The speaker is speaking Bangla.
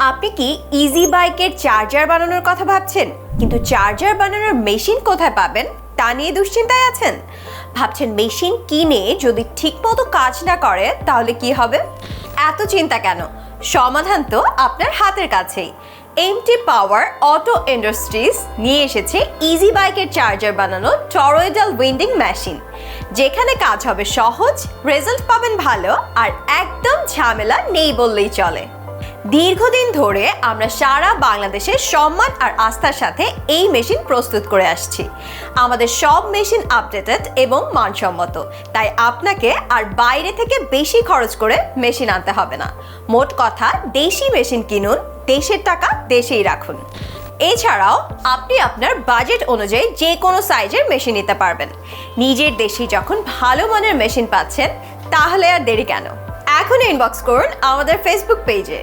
আপনি কি ইজি বাইকের চার্জার বানানোর কথা ভাবছেন, কিন্তু চার্জার বানানোর মেশিন কোথায় পাবেন তা নিয়ে দুশ্চিন্তায় আছেন? ভাবছেন মেশিন কিনে যদি ঠিকমতো কাজ না করে তাহলে কি হবে? এত চিন্তা কেন? সমাধান তো আপনার হাতের কাছেই। এমটি পাওয়ার অটো ইন্ডাস্ট্রিজ নিয়ে এসেছে ইজি বাইকের চার্জার বানানো টরয়েডাল উইন্ডিং মেশিন, যেখানে কাজ হবে সহজ, রেজাল্ট পাবেন ভালো, আর একদম ঝামেলা নেই বললেই চলে। দীর্ঘদিন ধরে আমরা সারা বাংলাদেশে সম্মান আর আস্থার সাথে এই মেশিন প্রস্তুত করে আসছি। আমাদের সব মেশিন আপডেটেড এবং মানসম্মত, তাই আপনাকে আর বাইরে থেকে বেশি খরচ করে মেশিন আনতে হবে না। মোট কথা, দেশি মেশিন কিনুন, দেশের টাকা দেশেই রাখুন। এছাড়াও আপনি আপনার বাজেট অনুযায়ী যে কোনো সাইজের মেশিন নিতে পারবেন। নিজের দেশেই যখন ভালো মানের মেশিন পাচ্ছেন, তাহলে আর দেরি কেন? এখন ইনবক্স করুন আমাদের ফেসবুক পেজে।